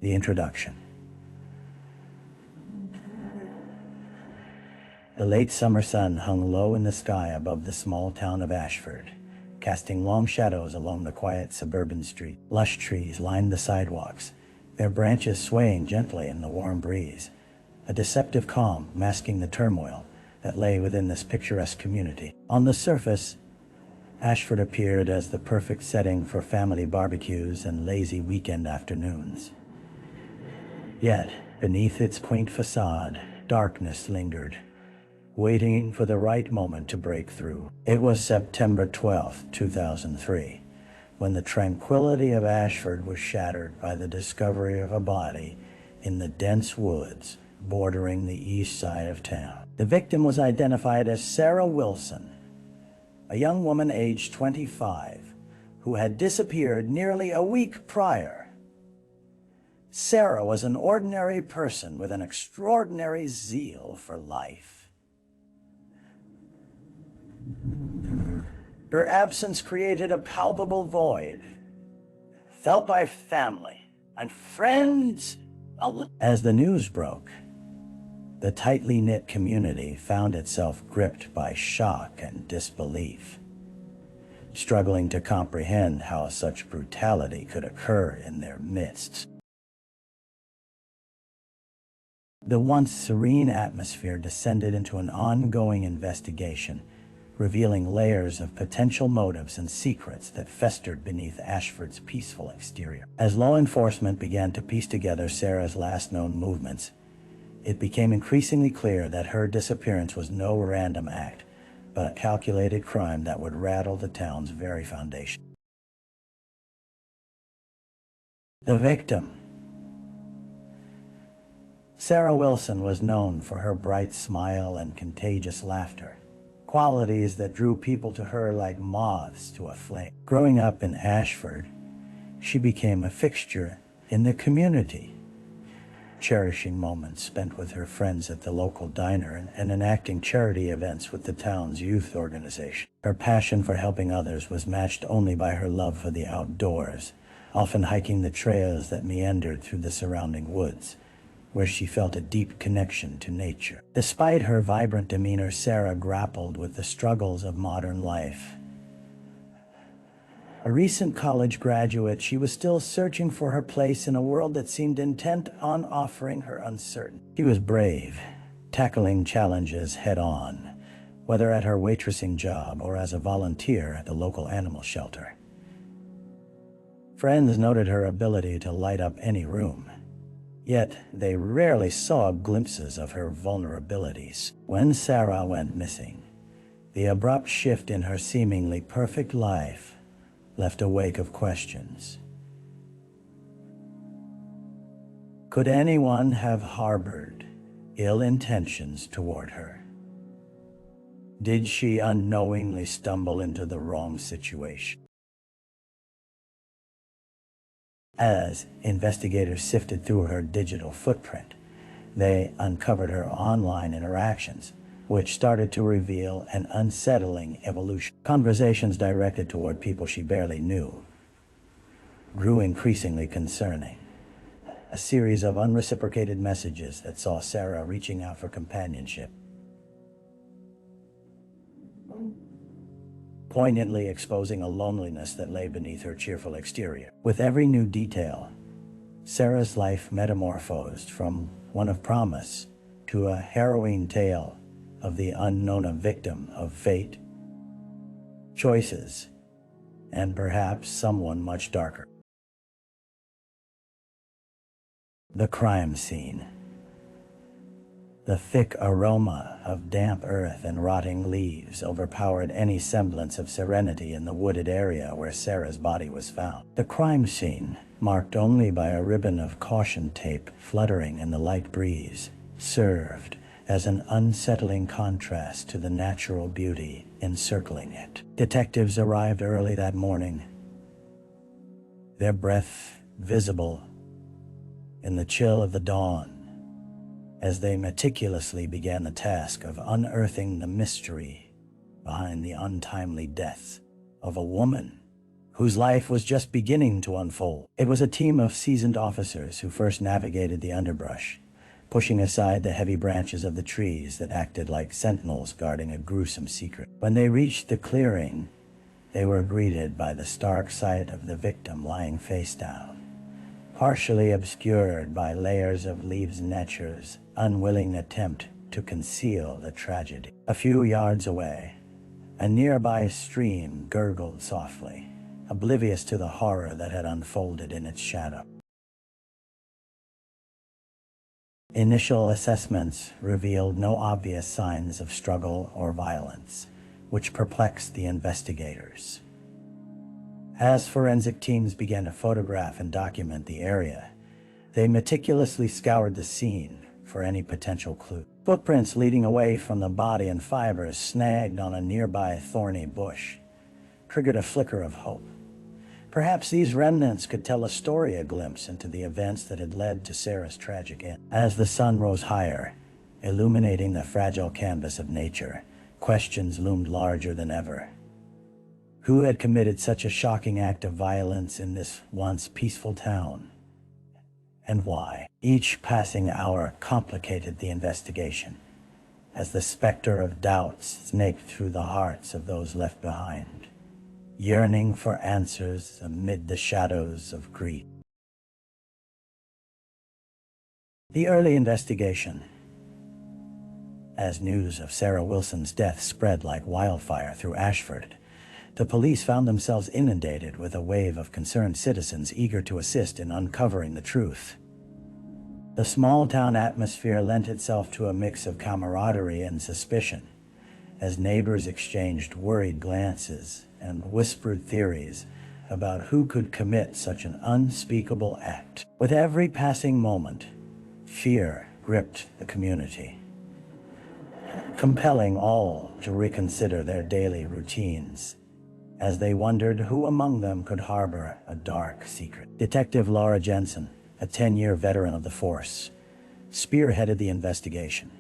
The introduction. The late summer sun hung low in the sky above the small town of Ashford, casting long shadows along the quiet suburban street. Lush trees lined the sidewalks, their branches swaying gently in the warm breeze, a deceptive calm masking the turmoil that lay within this picturesque community. On the surface, Ashford appeared as the perfect setting for family barbecues and lazy weekend afternoons. Yet, beneath its quaint facade, darkness lingered, waiting for the right moment to break through. It was September 12, 2003, when the tranquility of Ashford was shattered by the discovery of a body in the dense woods bordering the east side of town. The victim was identified as Sarah Wilson, a young woman aged 25, who had disappeared nearly a week prior. Sarah was an ordinary person with an extraordinary zeal for life. Her absence created a palpable void, felt by family and friends. As the news broke, the tightly knit community found itself gripped by shock and disbelief, struggling to comprehend how such brutality could occur in their midst. The once serene atmosphere descended into an ongoing investigation, revealing layers of potential motives and secrets that festered beneath Ashford's peaceful exterior. As law enforcement began to piece together Sarah's last known movements, it became increasingly clear that her disappearance was no random act, but a calculated crime that would rattle the town's very foundation. The victim. Sarah Wilson was known for her bright smile and contagious laughter, qualities that drew people to her like moths to a flame. Growing up in Ashford, she became a fixture in the community, cherishing moments spent with her friends at the local diner and enacting charity events with the town's youth organization. Her passion for helping others was matched only by her love for the outdoors, often hiking the trails that meandered through the surrounding woods, where she felt a deep connection to nature. Despite her vibrant demeanor, Sarah grappled with the struggles of modern life. A recent college graduate, she was still searching for her place in a world that seemed intent on offering her uncertainty. She was brave, tackling challenges head-on, whether at her waitressing job or as a volunteer at the local animal shelter. Friends noted her ability to light up any room, yet they rarely saw glimpses of her vulnerabilities. When Sarah went missing, the abrupt shift in her seemingly perfect life left a wake of questions. Could anyone have harbored ill intentions toward her? Did she unknowingly stumble into the wrong situation? As investigators sifted through her digital footprint, they uncovered her online interactions, which started to reveal an unsettling evolution. Conversations directed toward people she barely knew grew increasingly concerning. A series of unreciprocated messages that saw Sarah reaching out for companionship, poignantly exposing a loneliness that lay beneath her cheerful exterior. With every new detail, Sarah's life metamorphosed from one of promise to a harrowing tale of the unknown, a victim of fate, choices, and perhaps someone much darker. The crime scene. The thick aroma of damp earth and rotting leaves overpowered any semblance of serenity in the wooded area where Sarah's body was found. The crime scene, marked only by a ribbon of caution tape fluttering in the light breeze, served as an unsettling contrast to the natural beauty encircling it. Detectives arrived early that morning, their breath visible in the chill of the dawn, as they meticulously began the task of unearthing the mystery behind the untimely death of a woman whose life was just beginning to unfold. It was a team of seasoned officers who first navigated the underbrush, pushing aside the heavy branches of the trees that acted like sentinels guarding a gruesome secret. When they reached the clearing, they were greeted by the stark sight of the victim lying face down, partially obscured by layers of leaves and nature's unwilling attempt to conceal the tragedy. A few yards away, a nearby stream gurgled softly, oblivious to the horror that had unfolded in its shadow. Initial assessments revealed no obvious signs of struggle or violence, which perplexed the investigators. As forensic teams began to photograph and document the area, they meticulously scoured the scene for any potential clue. Footprints leading away from the body and fibers snagged on a nearby thorny bush triggered a flicker of hope. Perhaps these remnants could tell a story, a glimpse into the events that had led to Sarah's tragic end. As the sun rose higher, illuminating the fragile canvas of nature, questions loomed larger than ever. Who had committed such a shocking act of violence in this once peaceful town? And why? Each passing hour complicated the investigation, as the specter of doubt snaked through the hearts of those left behind, yearning for answers amid the shadows of grief. The early investigation. As news of Sarah Wilson's death spread like wildfire through Ashford, the police found themselves inundated with a wave of concerned citizens eager to assist in uncovering the truth. The small-town atmosphere lent itself to a mix of camaraderie and suspicion, as neighbors exchanged worried glances and whispered theories about who could commit such an unspeakable act. With every passing moment, fear gripped the community, compelling all to reconsider their daily routines, as they wondered who among them could harbor a dark secret. Detective Laura Jensen, a 10-year veteran of the force, spearheaded the investigation.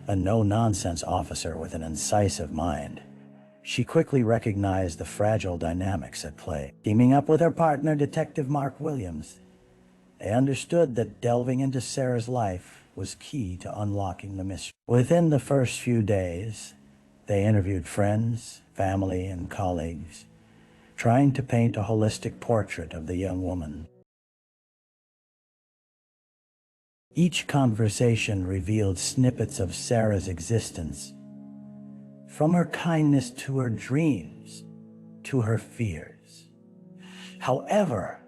A no-nonsense officer with an incisive mind, she quickly recognized the fragile dynamics at play. Teaming up with her partner, Detective Mark Williams, they understood that delving into Sarah's life was key to unlocking the mystery. Within the first few days, they interviewed friends, family, and colleagues, trying to paint a holistic portrait of the young woman. Each conversation revealed snippets of Sarah's existence, from her kindness to her dreams, to her fears. However,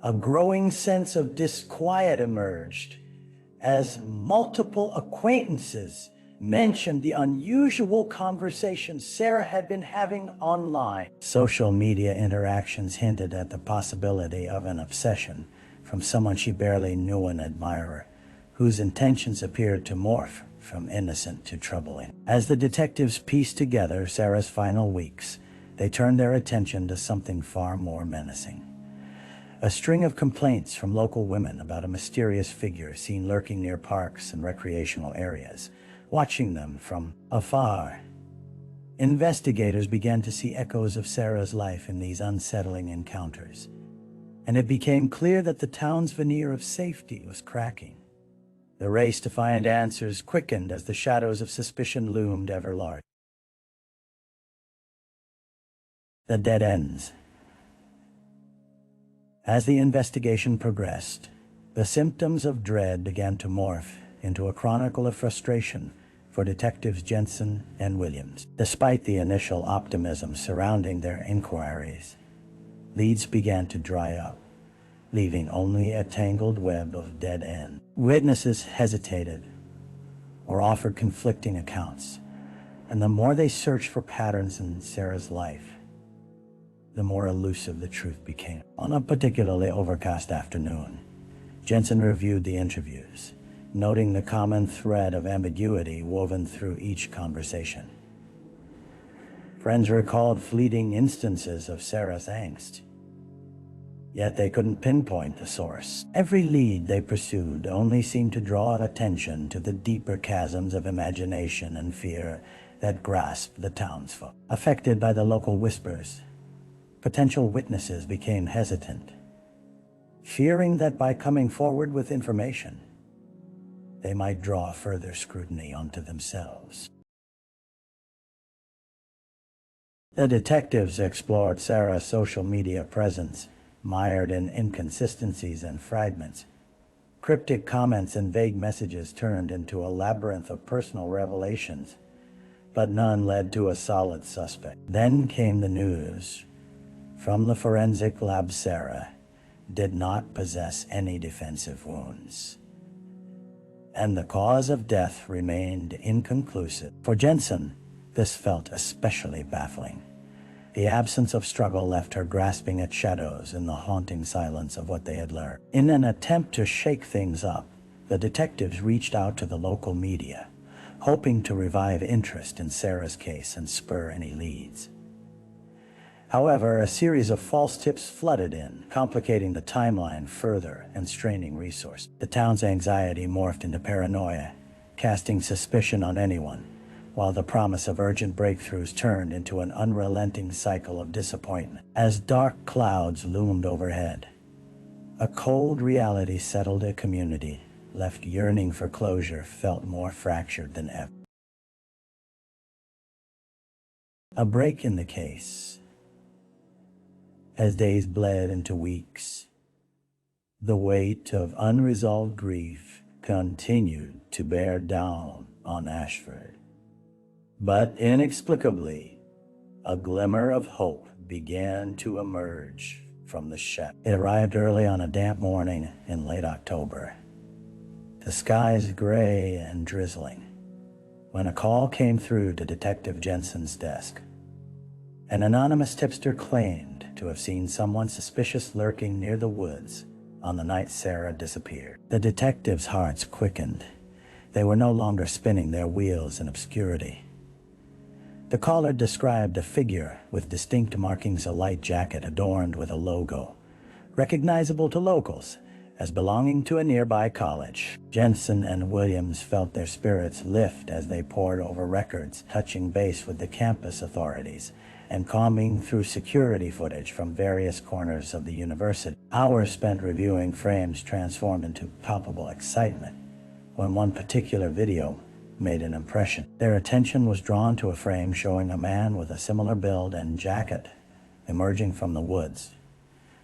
a growing sense of disquiet emerged as multiple acquaintances mentioned the unusual conversations Sarah had been having online. Social media interactions hinted at the possibility of an obsession from someone she barely knew, an admirer, whose intentions appeared to morph from innocent to troubling. As the detectives pieced together Sarah's final weeks, they turned their attention to something far more menacing. A string of complaints from local women about a mysterious figure seen lurking near parks and recreational areas, watching them from afar. Investigators began to see echoes of Sarah's life in these unsettling encounters, and it became clear that the town's veneer of safety was cracking. The race to find answers quickened as the shadows of suspicion loomed ever larger. The dead ends. As the investigation progressed, the symptoms of dread began to morph into a chronicle of frustration for Detectives Jensen and Williams. Despite the initial optimism surrounding their inquiries, leads began to dry up, leaving only a tangled web of dead ends. Witnesses hesitated or offered conflicting accounts, and the more they searched for patterns in Sarah's life, the more elusive the truth became. On a particularly overcast afternoon, Jensen reviewed the interviews, noting the common thread of ambiguity woven through each conversation. Friends recalled fleeting instances of Sarah's angst, yet they couldn't pinpoint the source. Every lead they pursued only seemed to draw attention to the deeper chasms of imagination and fear that grasped the townsfolk. Affected by the local whispers, Potential witnesses became hesitant, fearing that by coming forward with information, they might draw further scrutiny onto themselves. The detectives explored Sarah's social media presence, mired in inconsistencies and fragments. Cryptic comments and vague messages turned into a labyrinth of personal revelations, but none led to a solid suspect. Then came the news. From the forensic lab, Sarah did not possess any defensive wounds, and the cause of death remained inconclusive. For Jensen, this felt especially baffling. The absence of struggle left her grasping at shadows in the haunting silence of what they had learned. In an attempt to shake things up, the detectives reached out to the local media, hoping to revive interest in Sarah's case and spur any leads. However, a series of false tips flooded in, complicating the timeline further and straining resources. The town's anxiety morphed into paranoia, casting suspicion on anyone, while the promise of urgent breakthroughs turned into an unrelenting cycle of disappointment. As dark clouds loomed overhead, a cold reality settled a community, left yearning for closure, felt more fractured than ever. A break in the case. As days bled into weeks, the weight of unresolved grief continued to bear down on Ashford. But inexplicably, a glimmer of hope began to emerge from the shadows. It arrived early on a damp morning in late October. The skies gray and drizzling, when a call came through to Detective Jensen's desk. An anonymous tipster claimed to have seen someone suspicious lurking near the woods on the night Sarah disappeared. The detectives' hearts quickened. They were no longer spinning their wheels in obscurity. The caller described a figure with distinct markings, a light jacket adorned with a logo, recognizable to locals as belonging to a nearby college. Jensen and Williams felt their spirits lift as they pored over records, touching base with the campus authorities, and combing through security footage from various corners of the university. Hours spent reviewing frames transformed into palpable excitement when one particular video made an impression. Their attention was drawn to a frame showing a man with a similar build and jacket emerging from the woods,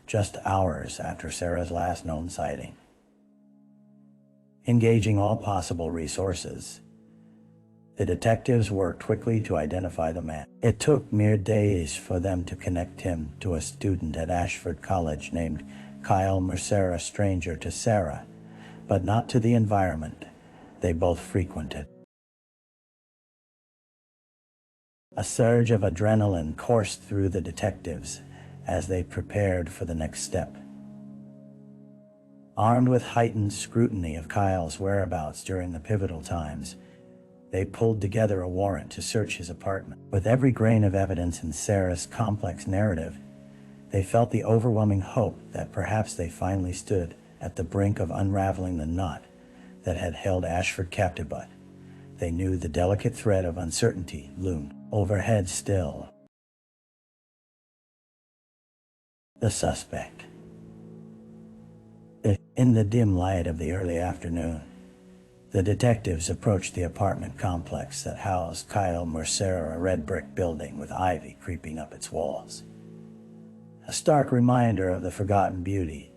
just hours after Sarah's last known sighting. Engaging all possible resources, the detectives worked quickly to identify the man. It took mere days for them to connect him to a student at Ashford College named Kyle Mercer, a stranger to Sarah, but not to the environment they both frequented. A surge of adrenaline coursed through the detectives as they prepared for the next step. Armed with heightened scrutiny of Kyle's whereabouts during the pivotal times, they pulled together a warrant to search his apartment. With every grain of evidence in Sarah's complex narrative, they felt the overwhelming hope that perhaps they finally stood at the brink of unraveling the knot that had held Ashford captive, but they knew the delicate thread of uncertainty loomed overhead still. The suspect. In the dim light of the early afternoon, the detectives approached the apartment complex that housed Kyle Mercer, a red brick building with ivy creeping up its walls. A stark reminder of the forgotten beauty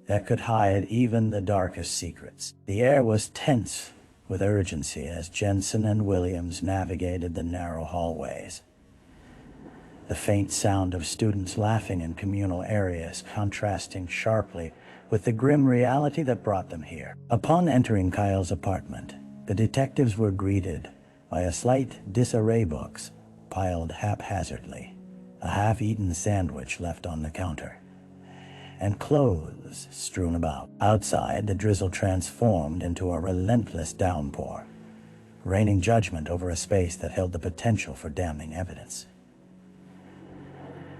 that could hide even the darkest secrets. The air was tense with urgency as Jensen and Williams navigated the narrow hallways. The faint sound of students laughing in communal areas contrasting sharply with the grim reality that brought them here. Upon entering Kyle's apartment, the detectives were greeted by a slight disarray, books piled haphazardly, a half-eaten sandwich left on the counter, and clothes strewn about. Outside, the drizzle transformed into a relentless downpour, raining judgment over a space that held the potential for damning evidence.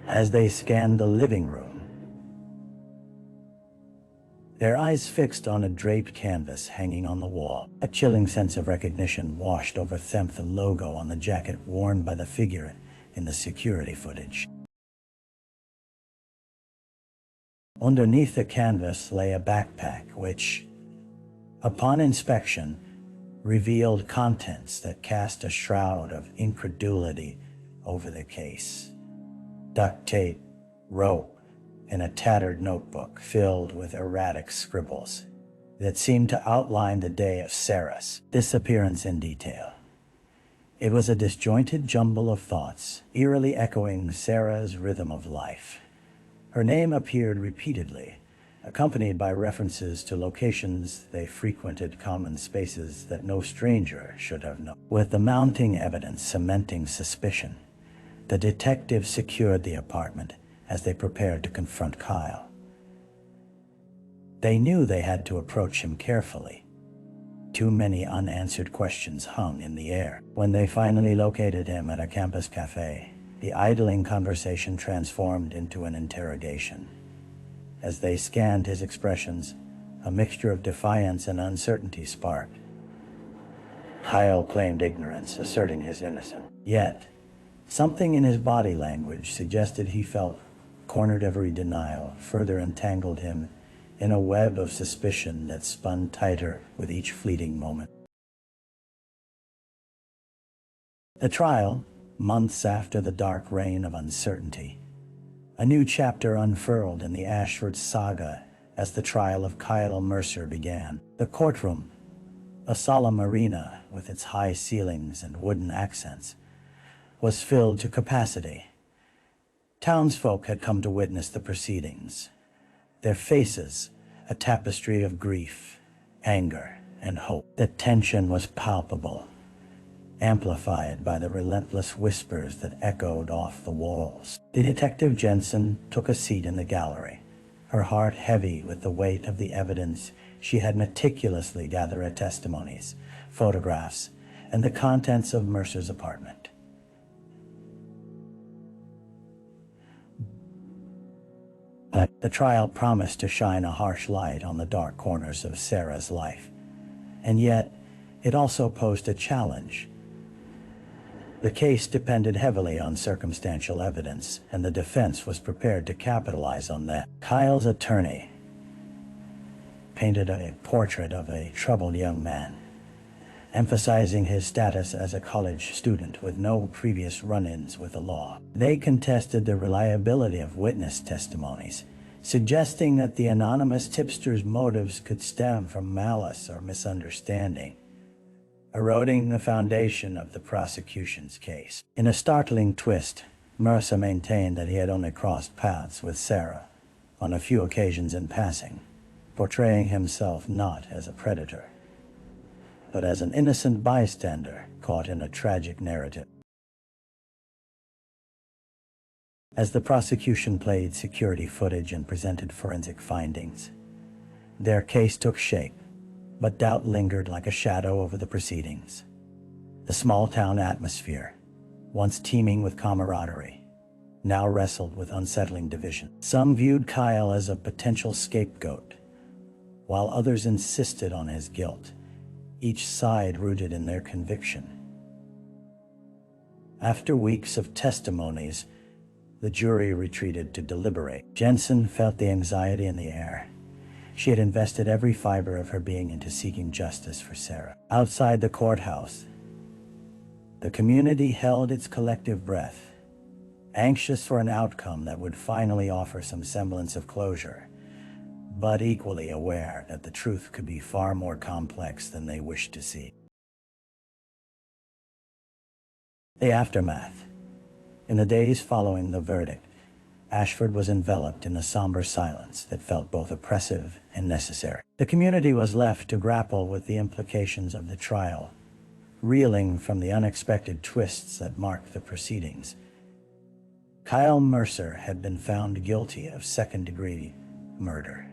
As they scanned the living room, their eyes fixed on a draped canvas hanging on the wall, a chilling sense of recognition washed over them, the logo on the jacket worn by the figure in the security footage. Underneath the canvas lay a backpack which, upon inspection, revealed contents that cast a shroud of incredulity over the case. Duct tape, rope, and a tattered notebook filled with erratic scribbles that seemed to outline the day of Sarah's disappearance in detail. It was a disjointed jumble of thoughts, eerily echoing Sarah's rhythm of life. Her name appeared repeatedly, accompanied by references to locations they frequented, common spaces that no stranger should have known. With the mounting evidence cementing suspicion, the detectives secured the apartment as they prepared to confront Kyle. They knew they had to approach him carefully. Too many unanswered questions hung in the air. When they finally located him at a campus cafe, the idling conversation transformed into an interrogation. As they scanned his expressions, a mixture of defiance and uncertainty sparked. Kyle claimed ignorance, asserting his innocence. Yet, something in his body language suggested he felt cornered. Every denial further entangled him in a web of suspicion that spun tighter with each fleeting moment. The trial, months after the dark reign of uncertainty, a new chapter unfurled in the Ashford saga as the trial of Kyle Mercer began. The courtroom, a solemn arena with its high ceilings and wooden accents, was filled to capacity. Townsfolk had come to witness the proceedings, their faces a tapestry of grief, anger, and hope. The tension was palpable, amplified by the relentless whispers that echoed off the walls. The detective Jensen took a seat in the gallery, her heart heavy with the weight of the evidence she had meticulously gathered: testimonies, photographs, and the contents of Mercer's apartment. The trial promised to shine a harsh light on the dark corners of Sarah's life, and yet it also posed a challenge. The case depended heavily on circumstantial evidence, and the defense was prepared to capitalize on that. Kyle's attorney painted a portrait of a troubled young man, emphasizing his status as a college student with no previous run-ins with the law. They contested the reliability of witness testimonies, suggesting that the anonymous tipster's motives could stem from malice or misunderstanding, eroding the foundation of the prosecution's case. In a startling twist, Mercer maintained that he had only crossed paths with Sarah on a few occasions in passing, portraying himself not as a predator, but as an innocent bystander caught in a tragic narrative. As the prosecution played security footage and presented forensic findings, their case took shape, but doubt lingered like a shadow over the proceedings. The small-town atmosphere, once teeming with camaraderie, now wrestled with unsettling division. Some viewed Kyle as a potential scapegoat, while others insisted on his guilt, each side rooted in their conviction. After weeks of testimonies, the jury retreated to deliberate. Jensen felt the anxiety in the air. She had invested every fiber of her being into seeking justice for Sarah. Outside the courthouse, the community held its collective breath, anxious for an outcome that would finally offer some semblance of closure, but equally aware that the truth could be far more complex than they wished to see. The aftermath. In the days following the verdict, Ashford was enveloped in a somber silence that felt both oppressive and necessary. The community was left to grapple with the implications of the trial, reeling from the unexpected twists that marked the proceedings. Kyle Mercer had been found guilty of second-degree murder,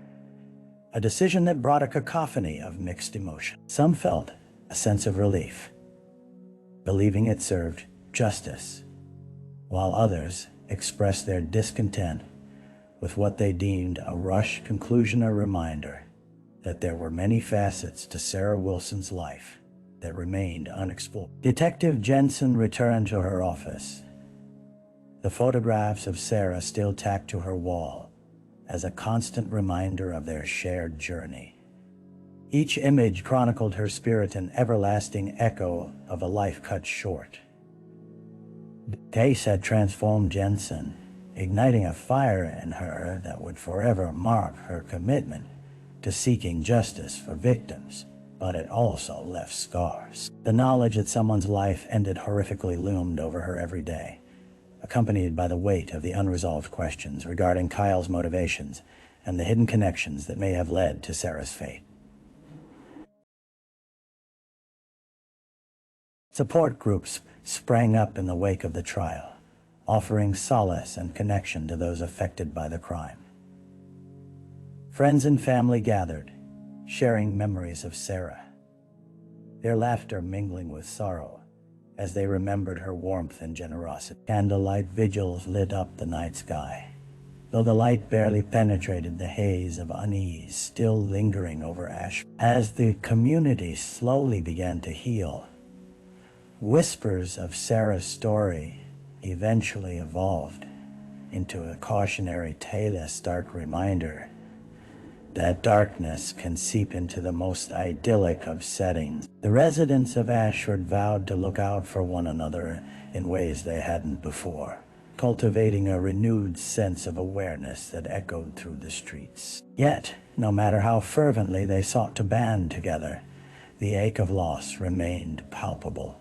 a decision that brought a cacophony of mixed emotion. Some felt a sense of relief, believing it served justice, while others expressed their discontent with what they deemed a rushed conclusion, a reminder that there were many facets to Sarah Wilson's life that remained unexplored. Detective Jensen returned to her office, the photographs of Sarah still tacked to her wall, as a constant reminder of their shared journey. Each image chronicled her spirit, an everlasting echo of a life cut short. Case had transformed Jensen, igniting a fire in her that would forever mark her commitment to seeking justice for victims, but it also left scars. The knowledge that someone's life ended horrifically loomed over her every day, accompanied by the weight of the unresolved questions regarding Kyle's motivations and the hidden connections that may have led to Sarah's fate. Support groups sprang up in the wake of the trial, offering solace and connection to those affected by the crime. Friends and family gathered, sharing memories of Sarah, their laughter mingling with sorrow as they remembered her warmth and generosity. Candlelight vigils lit up the night sky, though the light barely penetrated the haze of unease still lingering over Ashford. As the community slowly began to heal, whispers of Sarah's story eventually evolved into a cautionary tale, a stark reminder that darkness can seep into the most idyllic of settings. The residents of Ashford vowed to look out for one another in ways they hadn't before, cultivating a renewed sense of awareness that echoed through the streets. Yet, no matter how fervently they sought to band together, the ache of loss remained palpable,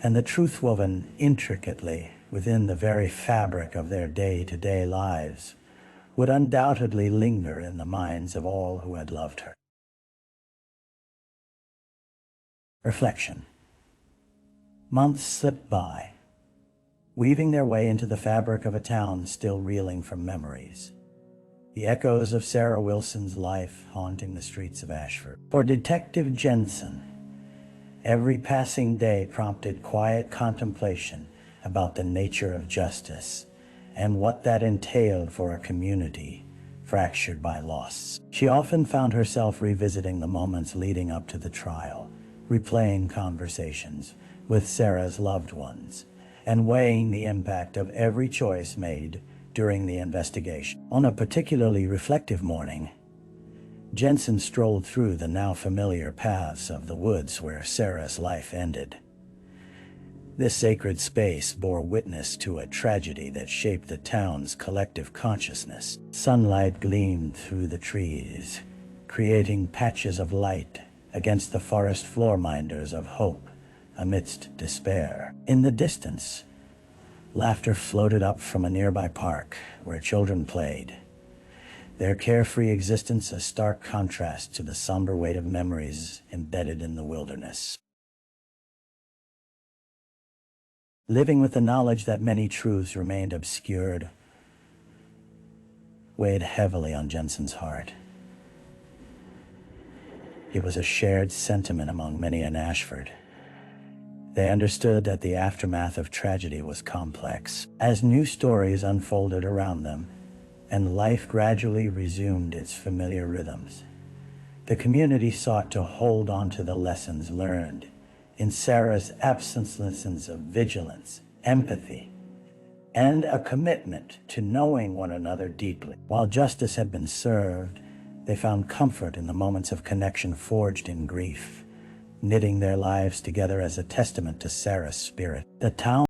and the truth woven intricately within the very fabric of their day-to-day lives would undoubtedly linger in the minds of all who had loved her. Reflection. Months slipped by, weaving their way into the fabric of a town still reeling from memories, the echoes of Sarah Wilson's life haunting the streets of Ashford. For Detective Jensen, every passing day prompted quiet contemplation about the nature of justice and what that entailed for a community fractured by loss. She often found herself revisiting the moments leading up to the trial, replaying conversations with Sarah's loved ones, and weighing the impact of every choice made during the investigation. On a particularly reflective morning, Jensen strolled through the now familiar paths of the woods where Sarah's life ended. This sacred space bore witness to a tragedy that shaped the town's collective consciousness. Sunlight gleamed through the trees, creating patches of light against the forest floor minders of hope amidst despair. In the distance, laughter floated up from a nearby park where children played, their carefree existence a stark contrast to the somber weight of memories embedded in the wilderness. Living with the knowledge that many truths remained obscured weighed heavily on Jensen's heart. It was a shared sentiment among many in Ashford. They understood that the aftermath of tragedy was complex. As new stories unfolded around them and life gradually resumed its familiar rhythms, the community sought to hold on to the lessons learned in Sarah's absence, lessons of vigilance, empathy, and a commitment to knowing one another deeply. While justice had been served, they found comfort in the moments of connection forged in grief, knitting their lives together as a testament to Sarah's spirit. The town